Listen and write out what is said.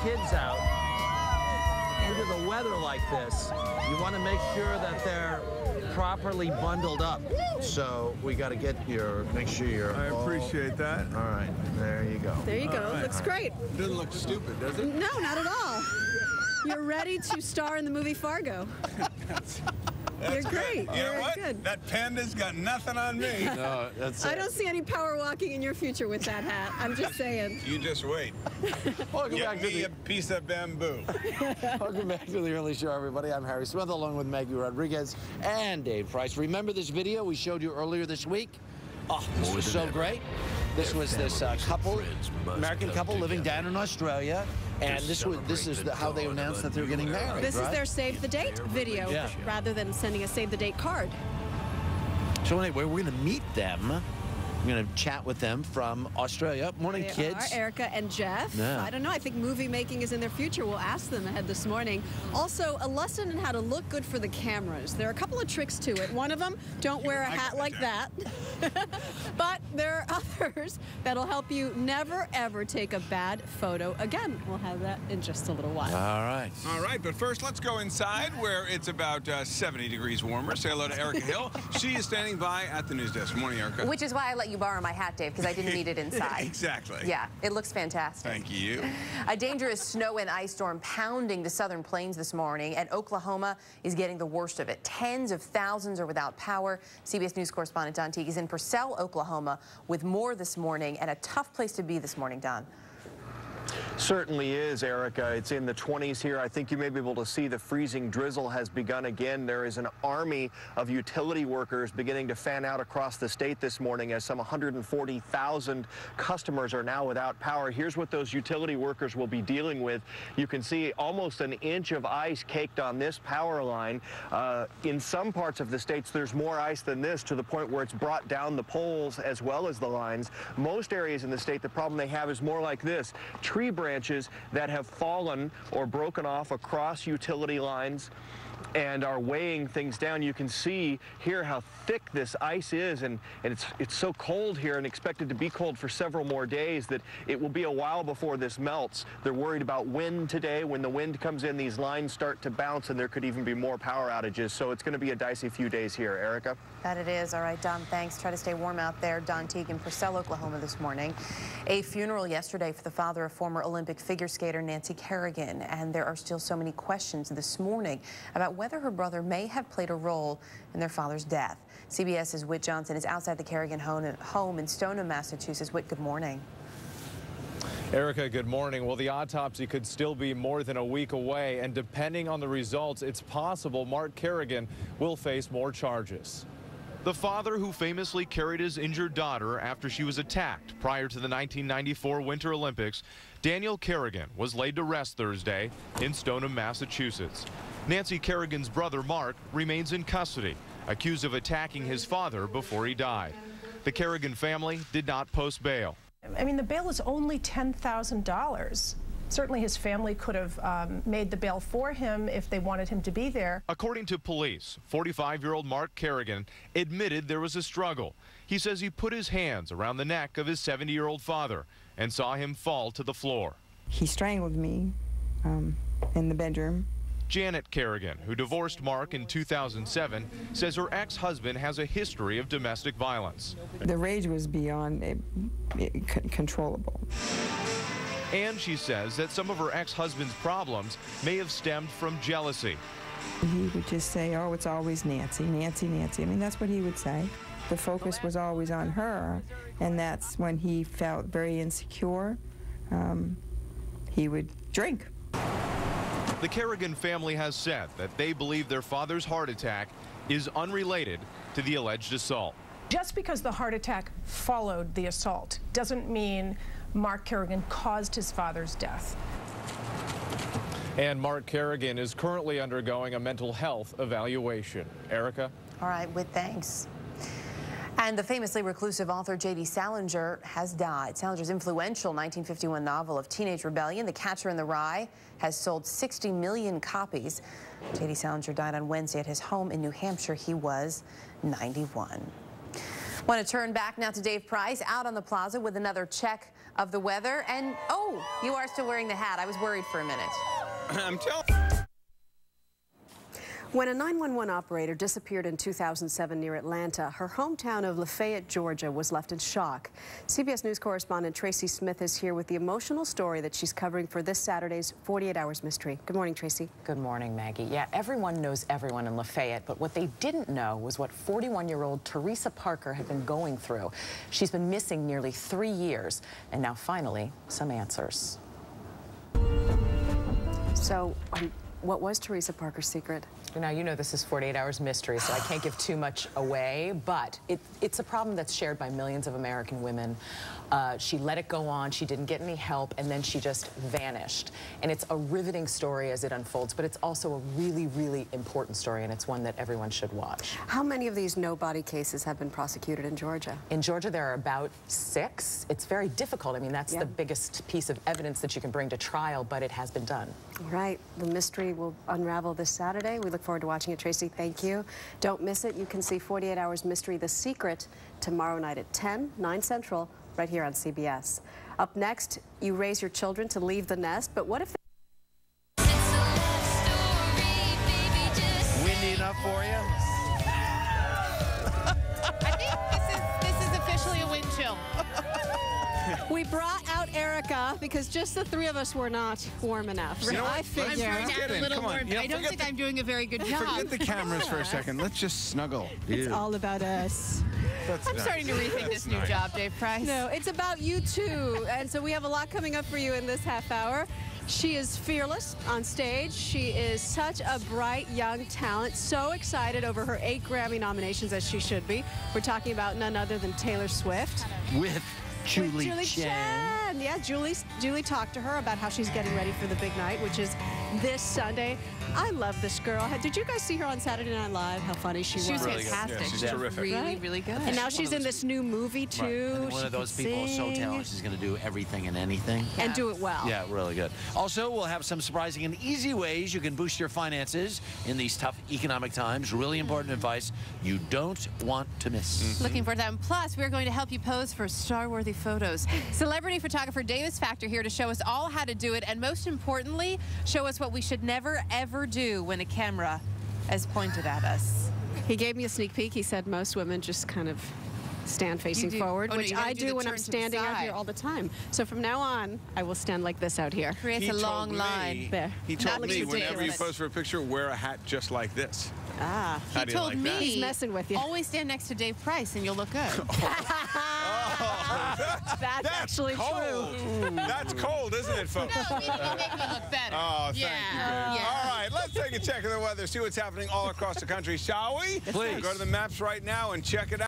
kids out into the weather like this, you want to make sure that they're properly bundled up. So we got to make sure you're I appreciate that. All right, there you go. There you go. Right. Looks great. Doesn't look stupid, does it? No, not at all. You're ready to star in the movie Fargo. You're great. You know what? Good. That panda's got nothing on me. No, that's I don't see any power walking in your future with that hat. I'm just saying. You just wait. Welcome back Get to me a piece of bamboo. Welcome back to the Early Show, everybody. I'm Harry Smith, along with Maggie Rodriguez and Dave Price. Remember this video we showed you earlier this week? Oh, this was so great. This was this couple, American couple living down in Australia, and this is how they announced that they were getting married. This is their Save the Date video, rather than sending a Save the Date card. So anyway, we're going to meet them. We're going to chat with them from Australia. Morning, kids. Erica and Jeff. Yeah. I don't know. I think movie making is in their future. We'll ask them ahead this morning. Also, a lesson in how to look good for the cameras. There are a couple of tricks to it. One of them, don't wear a hat like that. But there are others that'll help you never, ever take a bad photo again. We'll have that in just a little while. All right. All right, but first let's go inside where it's about 70 degrees warmer. Say hello to Erica Hill. She is standing by at the news desk. Morning, Erica. Which is why I let you borrow my hat, Dave, because I didn't need it inside. Exactly. Yeah, it looks fantastic. Thank you. A dangerous snow and ice storm pounding the southern plains this morning, and Oklahoma is getting the worst of it. Tens of thousands are without power. CBS News correspondent Don Teague is in Purcell, Oklahoma, with more this morning, and a tough place to be this morning, Don. Certainly is, Erica. It's in the 20s here. I think you may be able to see the freezing drizzle has begun again. There is an army of utility workers beginning to fan out across the state this morning as some 140,000 customers are now without power. Here's what those utility workers will be dealing with. You can see almost an inch of ice caked on this power line. In some parts of the states, there's more ice than this, to the point where it's brought down the poles as well as the lines. Most areas in the state, the problem they have is more like this. Tree branches that have fallen or broken off across utility lines and are weighing things down. You can see here how thick this ice is, and it's so cold here and expected to be cold for several more days that it will be a while before this melts. They're worried about wind today. When the wind comes in, these lines start to bounce, and there could even be more power outages. So it's going to be a dicey few days here. Erica? That it is. All right, Don, thanks. Try to stay warm out there. Don Teague in Purcell, Oklahoma this morning. A funeral yesterday for the father of former Olympic figure skater Nancy Kerrigan, and there are still so many questions this morning about whether her brother may have played a role in their father's death. CBS's Whit Johnson is outside the Kerrigan home in Stoneham, Massachusetts. Whit, good morning. Erica, good morning. Well, the autopsy could still be more than a week away, and depending on the results, it's possible Mark Kerrigan will face more charges. The father who famously carried his injured daughter after she was attacked prior to the 1994 Winter Olympics, Daniel Kerrigan, was laid to rest Thursday in Stoneham, Massachusetts. Nancy Kerrigan's brother, Mark, remains in custody, accused of attacking his father before he died. The Kerrigan family did not post bail. I mean, the bail is only $10,000. Certainly his family could have made the bail for him if they wanted him to be there. According to police, 45-year-old Mark Kerrigan admitted there was a struggle. He says he put his hands around the neck of his 70-year-old father and saw him fall to the floor. He strangled me in the bedroom. Janet Kerrigan, who divorced Mark in 2007, says her ex-husband has a history of domestic violence. The rage was beyond controllable. And she says that some of her ex-husband's problems may have stemmed from jealousy. He would just say, oh, it's always Nancy, Nancy, Nancy. I mean, that's what he would say. The focus was always on her, and that's when he felt very insecure. He would drink. The Kerrigan family has said that they believe their father's heart attack is unrelated to the alleged assault. Just because the heart attack followed the assault doesn't mean Mark Kerrigan caused his father's death. And Mark Kerrigan is currently undergoing a mental health evaluation. Erica? All right, Whit, thanks. And the famously reclusive author J.D. Salinger has died. Salinger's influential 1951 novel of teenage rebellion, The Catcher in the Rye, has sold 60 million copies. J.D. Salinger died on Wednesday at his home in New Hampshire. He was 91. Want to turn back now to Dave Price out on the plaza with another check of the weather. And, oh, you are still wearing the hat. I was worried for a minute. I'm telling. When a 911 operator disappeared in 2007 near Atlanta, her hometown of Lafayette, Georgia was left in shock. CBS News correspondent Tracy Smith is here with the emotional story that she's covering for this Saturday's 48 Hours Mystery. Good morning, Tracy. Good morning, Maggie. Yeah, everyone knows everyone in Lafayette, but what they didn't know was what 41-year-old Teresa Parker had been going through. She's been missing nearly 3 years, and now finally, some answers. So, what was Teresa Parker's secret? Now, you know this is 48 Hours Mystery, so I can't give too much away, but it's a problem that's shared by millions of American women. She let it go on, she didn't get any help, and then she just vanished. And it's a riveting story as it unfolds, but it's also a really, really important story, and it's one that everyone should watch. How many of these no-body cases have been prosecuted in Georgia? In Georgia, there are about 6. It's very difficult. I mean, that's the biggest piece of evidence that you can bring to trial, but it has been done. All right, the mystery will unravel this Saturday. We look forward to watching it, Tracy. Thank you. Don't miss it. You can see 48 Hours Mystery, The Secret, tomorrow night at 10, 9 Central, right here on CBS. Up next, you raise your children to leave the nest, but what if Windy enough for you? I think this is officially a wind chill. We brought out Erica because just the 3 of us were not warm enough. You know what? I figure. I'm Get in. a little Come on. warm. You know, I don't think I'm doing a very good job. Forget the cameras for a second. Let's just snuggle. It's all about us. I'm starting to rethink this new job, Dave Price. No, it's about you too. And so we have a lot coming up for you in this half hour. She is fearless on stage. She is such a bright young talent. So excited over her 8 Grammy nominations, as she should be. We're talking about none other than Taylor Swift. With Julie Chen. Yeah, Julie talked to her about how she's getting ready for the big night, which is this Sunday. I love this girl. Did you guys see her on Saturday Night Live? How funny she was. She was Really good. fantastic. Yeah, she's terrific. Really, really good. And now she's in this new movie, too. And one of those people is so talented, she's going to do everything and anything. And do it well. Yeah, really good. Also, we'll have some surprising and easy ways you can boost your finances in these tough economic times. Really important advice you don't want to miss. Looking for them. Plus, we're going to help you pose for star-worthy photos. Celebrity photographer Davis Factor here to show us all how to do it, and most importantly, show us what we should never, ever do when a camera is pointed at us. He gave me a sneak peek. He said most women just kind of stand facing forward, which I do when I'm standing out here all the time. So from now on, I will stand like this out here. Creates a long line. There. He told me whenever you ridiculous. pose for a picture, wear a hat just like this. Ah. How He do you told like me, that? He's messing with you. always stand next to Dave Price and you'll look good. That's actually cold. true. That's cold, isn't it, folks? No, you make me look better. Oh, thank you, baby. Yeah. All right, let's take a check of the weather, see what's happening all across the country, shall we? Please. Go to the maps right now and check it out.